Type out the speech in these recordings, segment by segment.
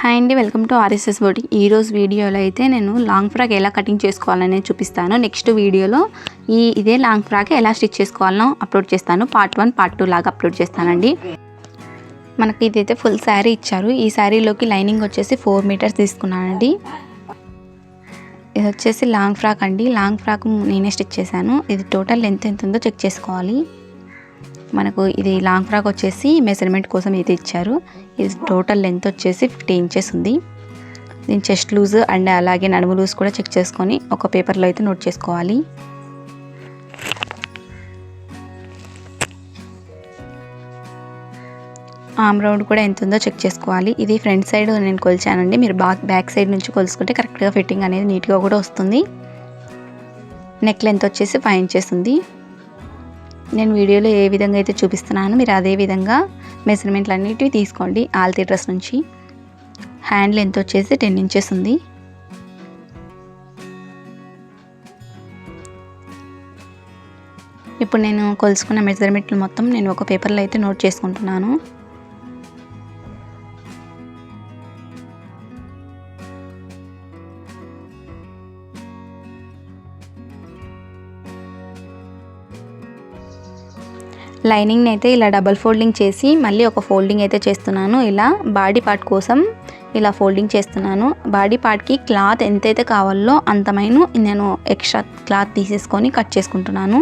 Hi అండి, welcome to RSS boutique. ఈరోజు వీడియోలో అయితే నేను లాంగ్ ఫ్రాక్ ఎలా కటింగ్ చేసుకోవాలని చూపిస్తాను. నెక్స్ట్ వీడియోలో ఇదే లాంగ్ ఫ్రాక్ ఎలా స్టిచ్ చేసుకోవాలో అప్లోడ్ చేస్తాను. పార్ట్ 1 పార్ట్ 2 లాగా అప్లోడ్ చేస్తానండి. మనకి ఇదైతే ఫుల్ శారీ ఇచ్చారు. ఈ శారీలోకి లైనింగ్ వచ్చేసి 4 మీటర్స్ తీసుకున్నానండి. ఇది వచ్చేసి లాంగ్ ఫ్రాక్ అండి. లాంగ్ ఫ్రాక్ నేనే స్టిచ్ చేశాను. ఇది టోటల్ లెంత్ ఎంత ఉందో చెక్ చేసుకోవాలి. మనకు ఇది లాంగ్ ఫ్రాక్ వచ్చేసి మెజర్మెంట్ కోసం ఇది ఇచ్చారు. ఇది టోటల్ లెంత్ వచ్చేసి 50 ఇంచెస్ ఉంది. దీని చెస్ట్ లూజ్ అండ్ అలాగే నడుము లూజ్ కూడా చెక్ చేసుకొని ఒక పేపర్లో అయితే నోట్ చేసుకోవాలి. ఆర్మ్ రౌండ్ కూడా ఎంత ఉందో చెక్ చేసుకోవాలి. ఇది ఫ్రంట్ సైడ్ నేను కొలిచానండి. మీరు బ్యాక్ సైడ్ నుంచి కొలుసుకుంటే కరెక్ట్గా ఫిట్టింగ్ అనేది నీట్గా కూడా వస్తుంది. నెక్ లెంత్ వచ్చేసి 5 ఇంచెస్ ఉంది. నేను వీడియోలో ఏ విధంగా అయితే చూపిస్తున్నానో మీరు అదే విధంగా మెజర్మెంట్లు అన్నిటివి తీసుకోండి. ఆల్తీ డ్రెస్ నుంచి హ్యాండ్ లెంత్ వచ్చేసి 10 ఇంచెస్ ఉంది. ఇప్పుడు నేను కొలుసుకున్న మెజర్మెంట్లు మొత్తం నేను ఒక పేపర్లో అయితే నోట్ చేసుకుంటున్నాను. లైనింగ్ని అయితే ఇలా డబల్ ఫోల్డింగ్ చేసి మళ్ళీ ఒక ఫోల్డింగ్ అయితే చేస్తున్నాను. ఇలా బాడీ పార్ట్ కోసం ఇలా ఫోల్డింగ్ చేస్తున్నాను. బాడీ పార్ట్కి క్లాత్ ఎంతైతే కావాలో అంతమైన నేను ఎక్స్ట్రా క్లాత్ తీసేసుకొని కట్ చేసుకుంటున్నాను.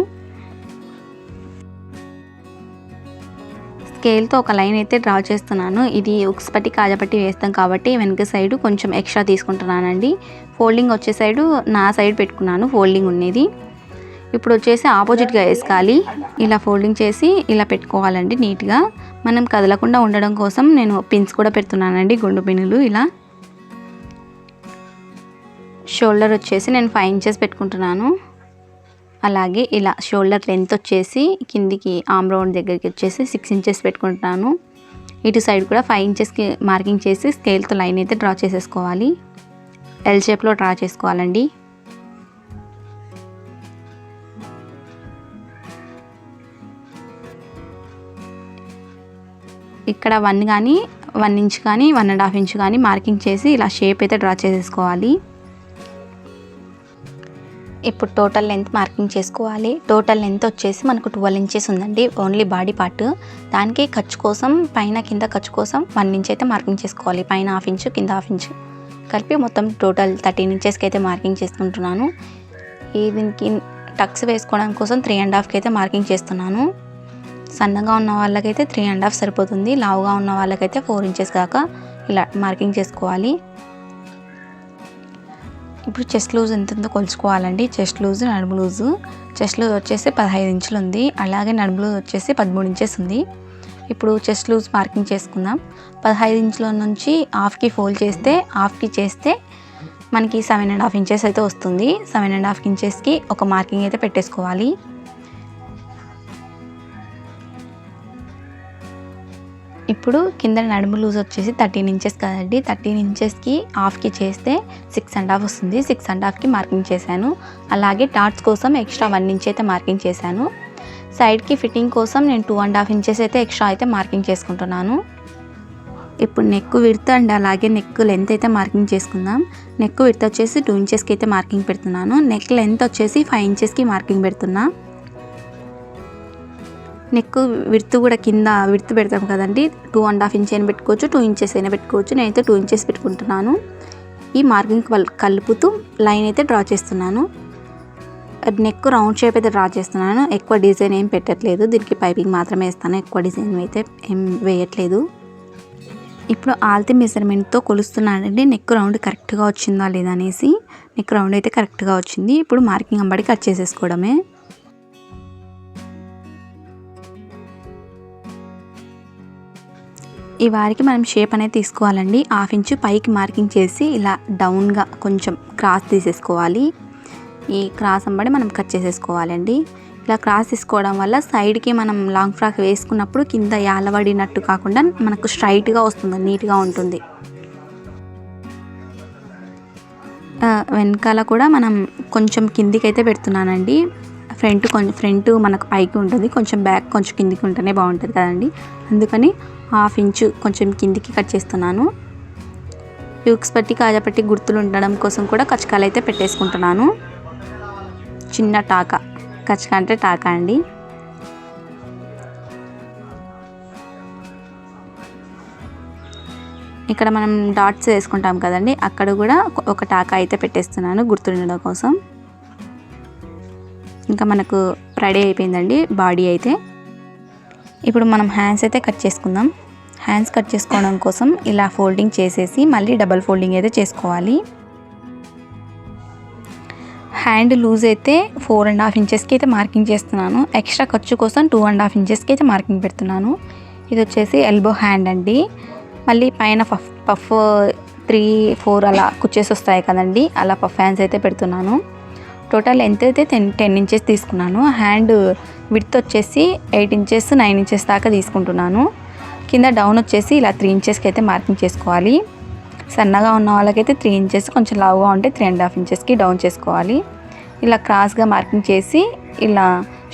స్కేల్తో ఒక లైన్ అయితే డ్రా చేస్తున్నాను. ఇది ఉక్స్ పట్టి కాజపట్టి వేస్తాం కాబట్టి వెనక సైడ్ కొంచెం ఎక్స్ట్రా తీసుకుంటున్నానండి. ఫోల్డింగ్ వచ్చే సైడు నా సైడ్ పెట్టుకున్నాను ఫోల్డింగ్ ఉండేది. ఇప్పుడు వచ్చేసి ఆపోజిట్గా వేసుకోవాలి. ఇలా ఫోల్డింగ్ చేసి ఇలా పెట్టుకోవాలండి నీట్గా. మనం కదలకుండా ఉండడం కోసం నేను పిన్స్ కూడా పెడుతున్నానండి, గుండు పిన్నులు. ఇలా షోల్డర్ వచ్చేసి నేను 5 ఇంచెస్ పెట్టుకుంటున్నాను. అలాగే ఇలా షోల్డర్ లెంత్ వచ్చేసి కిందికి ఆర్మ్ రౌండ్ దగ్గరికి వచ్చేసి 6 ఇంచెస్ పెట్టుకుంటున్నాను. ఇటు సైడ్ కూడా 5 ఇంచెస్కి మార్కింగ్ చేసి స్కేల్తో లైన్ అయితే డ్రా చేసేసుకోవాలి. ఎల్ షేప్లో డ్రా చేసుకోవాలండి. ఇక్కడ 1 కానీ 1 ఇంచ్ కానీ 1.5 ఇంచ్ కానీ మార్కింగ్ చేసి ఇలా షేప్ అయితే డ్రా చేసేసుకోవాలి. ఇప్పుడు టోటల్ లెంత్ మార్కింగ్ చేసుకోవాలి. టోటల్ లెంత్ వచ్చేసి మనకు 12 ఇంచెస్ ఉందండి, ఓన్లీ బాడీ పార్ట్. దానికి ఖర్చు కోసం పైన కింద ఖర్చు కోసం 1 ఇంచ్ అయితే మార్కింగ్ చేసుకోవాలి. పైన 1/2 ఇంచ్ కింద 1/2 ఇంచ్ కలిపి మొత్తం టోటల్ 13 ఇంచెస్కి అయితే మార్కింగ్ చేసుకుంటున్నాను. దీనికి టక్స్ వేసుకోవడం కోసం 3.5కి అయితే మార్కింగ్ చేస్తున్నాను. సన్నగా ఉన్న వాళ్ళకైతే 3.5 సరిపోతుంది. లావుగా ఉన్న వాళ్ళకైతే 4 ఇంచెస్ దాకా ఇలా మార్కింగ్ చేసుకోవాలి. ఇప్పుడు చెస్ట్ లూజ్ ఎంత ఉందో కొలుచుకోవాలండి. చెస్ట్ లూజ్, నడుము లూజు. చెస్ట్ లూజ్ వచ్చేసి 15 ఇంచులు ఉంది. అలాగే నడుము లూజ్ వచ్చేసి 13 ఇంచెస్ ఉంది. ఇప్పుడు చెస్ట్ లూజ్ మార్కింగ్ చేసుకుందాం. 15 ఇంచుల నుంచి హాఫ్కి ఫోల్డ్ చేస్తే హాఫ్కి చేస్తే మనకి 7.5 ఇంచెస్ అయితే వస్తుంది. 7.5 ఇంచెస్కి ఒక మార్కింగ్ అయితే పెట్టేసుకోవాలి. ఇప్పుడు కింద నడుము లూజ్ వచ్చేసి 13 ఇంచెస్ కదండి. 13 ఇంచెస్కి హాఫ్కి చేస్తే 6.5 వస్తుంది. 6.5కి మార్కింగ్ చేశాను. అలాగే డాట్స్ కోసం ఎక్స్ట్రా 1 ఇంచ్ అయితే మార్కింగ్ చేశాను. సైడ్కి ఫిట్టింగ్ కోసం నేను 2.5 ఇంచెస్ అయితే ఎక్స్ట్రా అయితే మార్కింగ్ చేసుకుంటున్నాను. ఇప్పుడు నెక్ విడ్త్ అండ్ అలాగే నెక్ లెంత్ అయితే మార్కింగ్ చేసుకుందాం. నెక్ విడ్త్ వచ్చేసి 2 ఇంచెస్కి అయితే మార్కింగ్ పెడుతున్నాను. నెక్ లెంత్ వచ్చేసి 5 ఇంచెస్కి మార్కింగ్ పెడుతున్నా. నెక్ విడ్త్ కూడా కింద విడ్త్ పెడతాం కదండి, 2.5 ఇంచ్ అయినా పెట్టుకోవచ్చు, 2 ఇంచెస్ అయినా పెట్టుకోవచ్చు. నేనైతే 2 ఇంచెస్ పెట్టుకుంటున్నాను. ఈ మార్కింగ్ కలుపుతూ లైన్ అయితే డ్రా చేస్తున్నాను. నెక్ రౌండ్ షేప్ అయితే డ్రా చేస్తున్నాను. ఎక్కువ డిజైన్ ఏం పెట్టట్లేదు, దీనికి పైపింగ్ మాత్రమే వేస్తాను. ఎక్కువ డిజైన్ అయితే ఏం వేయట్లేదు. ఇప్పుడు ఆల్తీ మెజర్మెంట్తో కొలుస్తున్నానండి. నెక్ రౌండ్ కరెక్ట్గా వచ్చిందా లేదా అనేసి. నెక్ రౌండ్ అయితే కరెక్ట్గా వచ్చింది. ఇప్పుడు మార్కింగ్ అంబడి కట్ చేసేసుకోవడమే. ఈ వారికి మనం షేప్ అనేది తీసుకోవాలండి. 1/2 ఇంచ్ పైకి మార్కింగ్ చేసి ఇలా డౌన్గా కొంచెం క్రాస్ తీసేసుకోవాలి. ఈ క్రాస్ అంబడి మనం కట్ చేసేసుకోవాలండి. ఇలా క్రాస్ తీసుకోవడం వల్ల సైడ్కి మనం లాంగ్ ఫ్రాక్ వేసుకున్నప్పుడు కింద యాలబడినట్టు కాకుండా మనకు స్ట్రైట్గా వస్తుంది, నీట్గా ఉంటుంది. వెనకాల కూడా మనం కొంచెం కిందికి అయితే పెడుతున్నానండి. ఫ్రంట్ మనకు పైకి ఉంటుంది, కొంచెం బ్యాక్ కొంచెం కిందికి ఉంటేనే బాగుంటుంది కదండి. అందుకని 1/2 ఇంచు కొంచెం కిందికి కట్ చేస్తున్నాను. యూక్స్ పట్టి కాజాపట్టి గుర్తులు ఉండడం కోసం కూడా కచ్చకాలు అయితే పెట్టేసుకుంటున్నాను. చిన్న టాకా, కచ్చక అంటే టాకా అండి. ఇక్కడ మనం డాట్స్ వేసుకుంటాం కదండి, అక్కడ కూడా ఒక టాకా అయితే పెట్టేస్తున్నాను గుర్తుండడం కోసం. ఇంకా మనకు రెడీ అయిపోయిందండి బాడీ అయితే. ఇప్పుడు మనం హ్యాండ్స్ అయితే కట్ చేసుకుందాం. హ్యాండ్స్ కట్ చేసుకోవడం కోసం ఇలా ఫోల్డింగ్ చేసేసి మళ్ళీ డబల్ ఫోల్డింగ్ అయితే చేసుకోవాలి. హ్యాండ్ లూజ్ అయితే 4.5 ఇంచెస్కి అయితే మార్కింగ్ చేస్తున్నాను. ఎక్స్ట్రా ఖర్చు కోసం 2.5 ఇంచెస్కి అయితే మార్కింగ్ పెడుతున్నాను. ఇది వచ్చేసి ఎల్బో హ్యాండ్ అండి. మళ్ళీ పైన పఫ్ 3-4 అలా కుచ్చేసి వస్తాయి కదండి, అలా పఫ్ హ్యాండ్స్ అయితే పెడుతున్నాను. టోటల్ లెంత్ అయితే 10 ఇంచెస్ తీసుకున్నాను. హ్యాండ్ విడ్త్ వచ్చేసి 8 ఇంచెస్ 9 ఇంచెస్ దాకా తీసుకుంటున్నాను. కింద డౌన్ వచ్చేసి ఇలా 3 ఇంచెస్కి అయితే మార్కింగ్ చేసుకోవాలి. సన్నగా ఉన్న వాళ్ళకైతే 3 ఇంచెస్, కొంచెం లావుగా ఉంటే 3.5 ఇంచెస్కి డౌన్ చేసుకోవాలి. ఇలా క్రాస్గా మార్కింగ్ చేసి ఇలా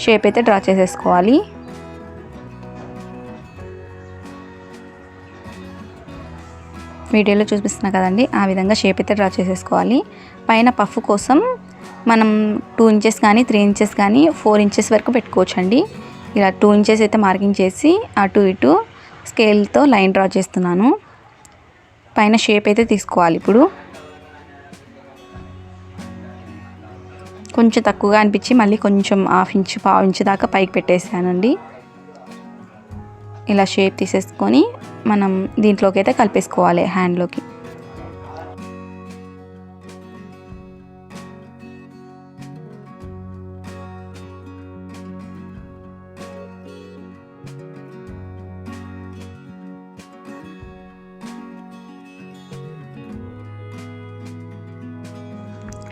షేప్ అయితే డ్రా చేసేసుకోవాలి. వీడియోలో చూపిస్తున్నా కదండి, ఆ విధంగా షేప్ అయితే డ్రా చేసేసుకోవాలి. పైన పఫ్ కోసం మనం 2 ఇంచెస్ కానీ 3 ఇంచెస్ కానీ 4 ఇంచెస్ వరకు పెట్టుకోవచ్చండి. ఇలా 2 ఇంచెస్ అయితే మార్కింగ్ చేసి అటు ఇటు స్కేల్తో లైన్ డ్రా చేస్తున్నాను. పైన షేప్ అయితే తీసుకోవాలి. ఇప్పుడు కొంచెం తక్కువగా అనిపించి మళ్ళీ కొంచెం 1/2 ఇంచు 1/4 ఇంచు దాకా పైకి పెట్టేసానండి. ఇలా షేప్ తీసేసుకొని మనం దీంట్లోకి అయితే కలిపేసుకోవాలి హ్యాండ్లోకి.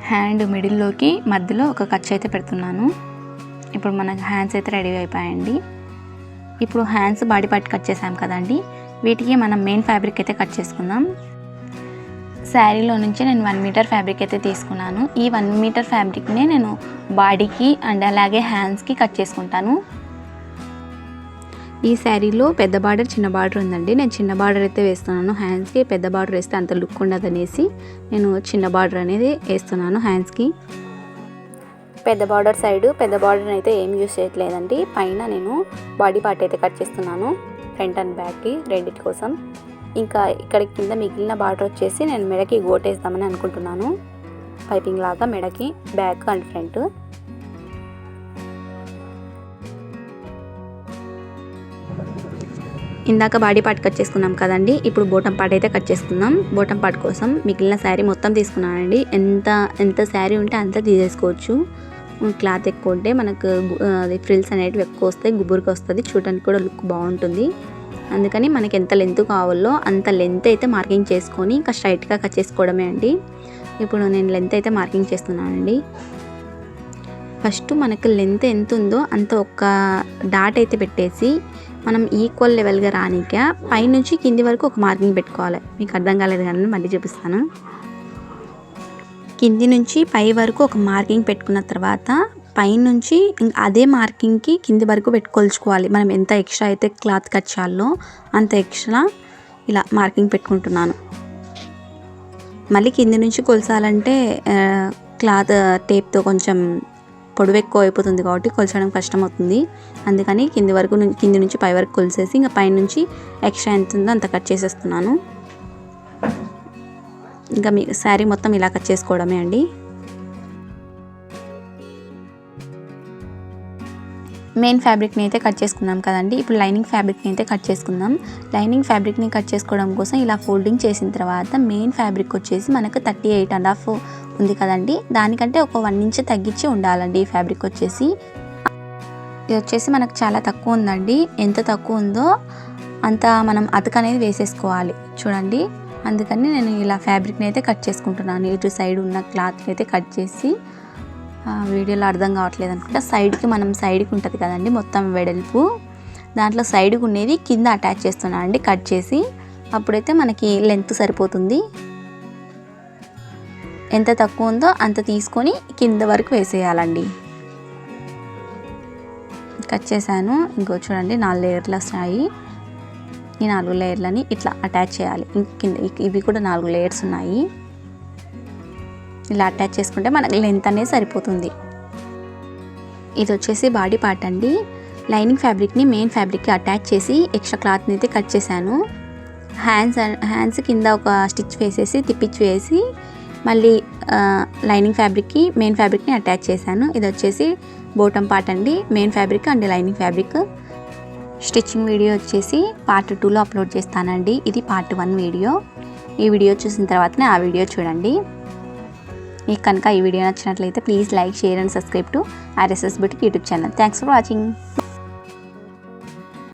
హ్యాండ్ మిడిల్లోకి మధ్యలో ఒక ఖర్చు అయితే పెడుతున్నాను. ఇప్పుడు మన హ్యాండ్స్ అయితే రెడీ అయిపోయాయండి. ఇప్పుడు హ్యాండ్స్ బాడీ పార్ట్ కట్ చేసాం కదండి, వీటికి మనం మెయిన్ ఫ్యాబ్రిక్ అయితే కట్ చేసుకుందాం. శారీలో నుంచి నేను 1 మీటర్ ఫ్యాబ్రిక్ అయితే తీసుకున్నాను. ఈ 1 మీటర్ ఫ్యాబ్రిక్నే నేను బాడీకి అండ్ అలాగే హ్యాండ్స్కి కట్ చేసుకుంటాను. ఈ శారీలో పెద్ద బార్డర్ చిన్న బార్డర్ ఉందండి. నేను చిన్న బార్డర్ అయితే వేస్తున్నాను హ్యాండ్స్కి. పెద్ద బార్డర్ వేస్తే అంత లుక్ ఉండదు అనేసి నేను చిన్న బార్డర్ అనేది వేస్తున్నాను హ్యాండ్స్కి. పెద్ద బార్డర్ సైడ్ పెద్ద బార్డర్ అయితే ఏం యూస్ చేయట్లేదండి. పైన నేను బాడీ పార్ట్ అయితే కట్ చేస్తున్నాను, ఫ్రంట్ అండ్ బ్యాక్కి రెండింటి కోసం. ఇంకా ఇక్కడ కింద మిగిలిన బార్డర్ వచ్చేసి నేను మెడకి గోటేద్దామని అనుకుంటున్నాను. పైపింగ్ లాగా మెడకి బ్యాక్ అండ్ ఫ్రంట్. ఇందాక బాడీ పార్ట్ కట్ చేసుకున్నాం కదండి, ఇప్పుడు బోటం పార్ట్ అయితే కట్ చేసుకుందాం. బోటం పార్ట్ కోసం మిగిలిన శారీ మొత్తం తీసుకున్నానండి. ఎంత శారీ ఉంటే అంత తీసేసుకోవచ్చు. క్లాత్ ఎక్కువ ఉంటే మనకు అది ఫ్రిల్స్ అనేటివి ఎక్కువ వస్తాయి, గుబురుగా వస్తుంది, చూడడానికి కూడా లుక్ బాగుంటుంది. అందుకని మనకి ఎంత లెంత్ కావాలో అంత లెంత్ అయితే మార్కింగ్ చేసుకొని ఇంకా స్ట్రైట్గా కట్ చేసుకోవడమే అండి. ఇప్పుడు నేను లెంత్ అయితే మార్కింగ్ చేస్తున్నానండి. ఫస్ట్ మనకు లెంత్ ఎంత ఉందో అంత ఒక డాట్ అయితే పెట్టేసి మనం ఈక్వల్ లెవెల్గా రానిక పైనుంచి కింది వరకు ఒక మార్కింగ్ పెట్టుకోవాలి. మీకు అర్థం కాలేదు కానీ మళ్ళీ చూపిస్తాను. కింది నుంచి పై వరకు ఒక మార్కింగ్ పెట్టుకున్న తర్వాత పైనుంచి అదే మార్కింగ్కి కింది వరకు పెట్టుకొల్చుకోవాలి. మనం ఎంత ఎక్స్ట్రా అయితే క్లాత్ కట్ చేయాలో అంత ఎక్స్ట్రా ఇలా మార్కింగ్ పెట్టుకుంటున్నాను. మళ్ళీ కింది నుంచి కొలసాలంటే క్లాత్ టేప్తో కొంచెం పొడవు ఎక్కువ అయిపోతుంది కాబట్టి కొలచడం కష్టం అవుతుంది. అందుకని కింది నుంచి పై వరకు కొలిసేసి ఇంకా పైనుంచి ఎక్స్ట్రా ఎంత ఉందో అంత కట్ చేసేస్తున్నాను. ఇంకా మీ శారీ మొత్తం ఇలా కట్ చేసుకోవడమే అండి. మెయిన్ ఫ్యాబ్రిక్ని అయితే కట్ చేసుకున్నాం కదండి, ఇప్పుడు లైనింగ్ ఫ్యాబ్రిక్ని అయితే కట్ చేసుకుందాం. లైనింగ్ ఫ్యాబ్రిక్ని కట్ చేసుకోవడం కోసం ఇలా ఫోల్డింగ్ చేసిన తర్వాత మెయిన్ ఫ్యాబ్రిక్ వచ్చేసి మనకు 38.5 ఉంది కదండి, దానికంటే ఒక 1 ఇంచ్ తగ్గించి ఉండాలండి. ఈ ఫ్యాబ్రిక్ వచ్చేసి ఇది వచ్చేసి మనకు చాలా తక్కువ ఉందండి. ఎంత తక్కువ ఉందో అంత మనం అతక అనేది వేసేసుకోవాలి చూడండి. అందుకని నేను ఇలా ఫ్యాబ్రిక్ని అయితే కట్ చేసుకుంటున్నాను. ఇటు సైడ్ ఉన్న క్లాత్ని అయితే కట్ చేసి, వీడియోలో అర్థం కావట్లేదు అనుకుంటా, సైడ్కి మనం సైడ్కి ఉంటుంది కదండి మొత్తం వెడల్పు, దాంట్లో సైడ్కి ఉండేది కింద అటాచ్ చేస్తున్నాను అండి కట్ చేసి. అప్పుడైతే మనకి లెంత్ సరిపోతుంది. ఎంత తక్కువ ఉందో అంత తీసుకొని కింద వరకు వేసేయాలండి. కట్ చేశాను. ఇంకో చూడండి 4 లేయర్లు వస్తాయి. ఈ 4 లేయర్లని ఇట్లా అటాచ్ చేయాలి. కింద ఇవి కూడా 4 లేయర్స్ ఉన్నాయి. ఇలా అటాచ్ చేసుకుంటే మనకి లెంత్ అనేది సరిపోతుంది. ఇది వచ్చేసి బాడీ పార్ట్ అండి. లైనింగ్ ఫ్యాబ్రిక్ని మెయిన్ ఫ్యాబ్రిక్కి అటాచ్ చేసి ఎక్స్ట్రా క్లాత్ని అయితే కట్ చేశాను. హ్యాండ్స్ కింద ఒక స్టిచ్ వేసేసి తిప్పించి వేసి మళ్ళీ లైనింగ్ ఫ్యాబ్రిక్కి మెయిన్ ఫ్యాబ్రిక్ని అటాచ్ చేశాను. ఇది వచ్చేసి బోటమ్ పార్ట్ అండి, main fabric and lining fabric. Stitching video వచ్చేసి పార్ట్ 2లో అప్లోడ్ చేస్తానండి. ఇది పార్ట్ 1 వీడియో. ఈ వీడియో చూసిన తర్వాతనే ఆ వీడియో చూడండి. మీకు కనుక ఈ వీడియో నచ్చినట్లయితే please like, share and subscribe to RSS Boutique YouTube channel. Thanks for watching.